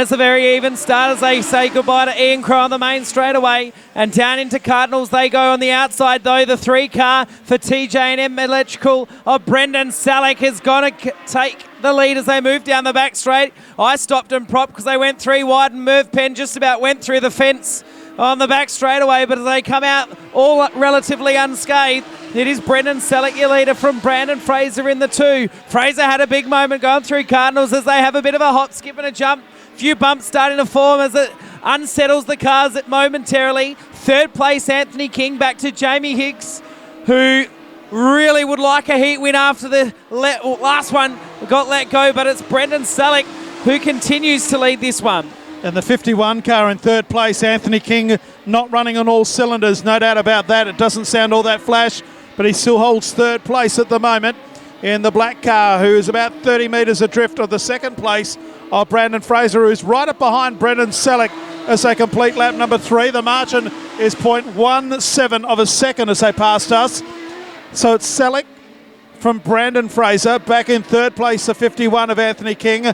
it's a very even start as they say goodbye to Ian Crow on the main straightaway. And down into Cardinals they go on the outside, though. The 3-car for TJ&M Electrical of Brendan Salek is going to take the lead as they move down the back straight. I stopped and propped because they went 3 wide, and Merv Penn just about went through the fence on the back straightaway, but as they come out all relatively unscathed, it is Brendan Selleck, your leader, from Brandon Fraser in the 2. Fraser had a big moment going through Cardinals as they have a bit of a hop, skip and a jump. Few bumps starting to form as it unsettles the cars momentarily. Third place, Anthony King, back to Jamie Higgs, who really would like a heat win after the last one got let go, but it's Brendan Selleck who continues to lead this one. And the 51 car in third place, Anthony King, not running on all cylinders, no doubt about that. It doesn't sound all that flash, but he still holds third place at the moment in the black car, who is about 30 metres adrift of the second place of Brandon Fraser, who's right up behind Brendan Selleck as they complete lap number 3. The margin is 0.17 of a second as they passed us. So it's Selleck from Brandon Fraser, back in third place, the 51 of Anthony King.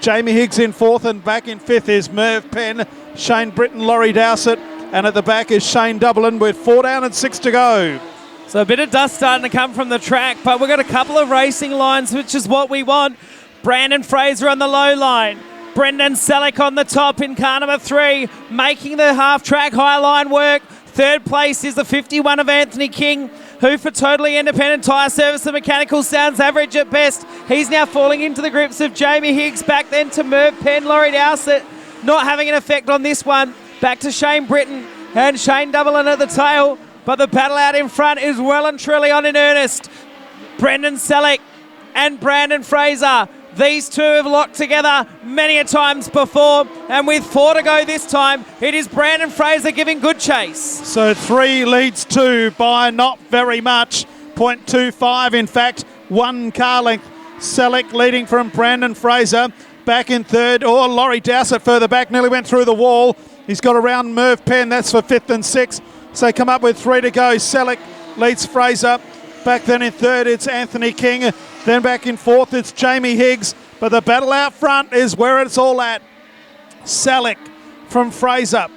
Jamie Higgs in fourth, and back in fifth is Merv Penn, Shane Britton, Laurie Dowsett, and at the back is Shane Dublin with 4 down and 6 to go. So a bit of dust starting to come from the track, but we've got a couple of racing lines, which is what we want. Brandon Fraser on the low line, Brendan Selleck on the top in car number 3, making the half-track high line work. Third place is the 51 of Anthony King, who for Totally Independent Tyre Service and Mechanical sounds average at best. He's now falling into the grips of Jamie Higgs, back then to Merv Penn, Laurie Dowsett, not having an effect on this one. Back to Shane Britton and Shane Dublin at the tail, but the battle out in front is well and truly on in earnest. Brendan Selleck and Brandon Fraser, these two have locked together many a times before, and with 4 to go this time, it is Brandon Fraser giving good chase. So 3 leads 2 by not very much, 0.25 in fact, 1 car length. Selleck leading from Brandon Fraser, back in third, or Laurie Dowsett further back, nearly went through the wall. He's got around Merv Penn, that's for 5th and 6th. So they come up with 3 to go. Selleck leads Fraser. Back then in third, it's Anthony King. Then back in fourth, it's Jamie Higgs. But the battle out front is where it's all at. Selleck from Fraser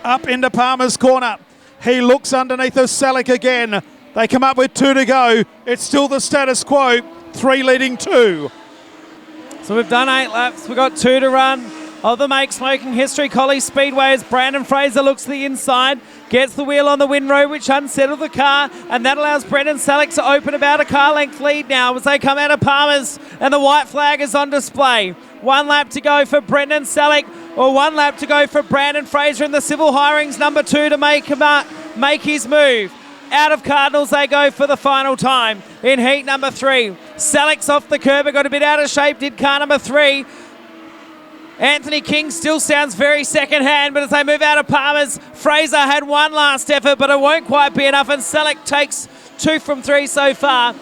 up into Palmer's corner. He looks underneath of Selleck again. They come up with 2 to go. It's still the status quo. 3 leading 2. So we've done 8 laps. We've got 2 to run of the Make Smoking History Collie Speedway as Brandon Fraser looks to the inside, gets the wheel on the windrow, which unsettled the car, and that allows Brendan Selleck to open about a car length lead now as they come out of Palmer's, and the white flag is on display. 1 lap to go for Brendan Selleck, or 1 lap to go for Brandon Fraser in the Civil Hirings number 2 to make his move. Out of Cardinals they go for the final time in heat number 3. Selleck's off the curb, got a bit out of shape, did car number 3. Anthony King still sounds very second-hand, but as they move out of Palmer's, Fraser had 1 last effort, but it won't quite be enough, and Selleck takes 2 from 3 so far.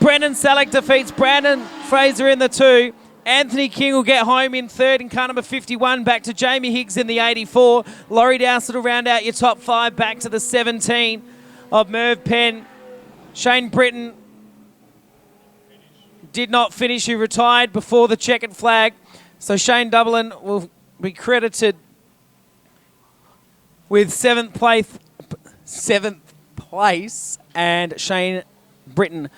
Brendan Selleck defeats Brandon Fraser in the 2. Anthony King will get home in third in car number 51, back to Jamie Higgs in the 84. Laurie Dowsett will round out your top 5, back to the 17 of Merv Penn. Shane Britton did not finish, he retired before the checkered flag. So Shane Dublin will be credited with 7th place, and Shane Britton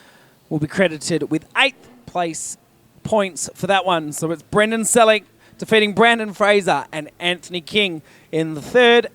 will be credited with 8th place points for that one. So it's Brendan Selleck defeating Brandon Fraser and Anthony King in the 3rd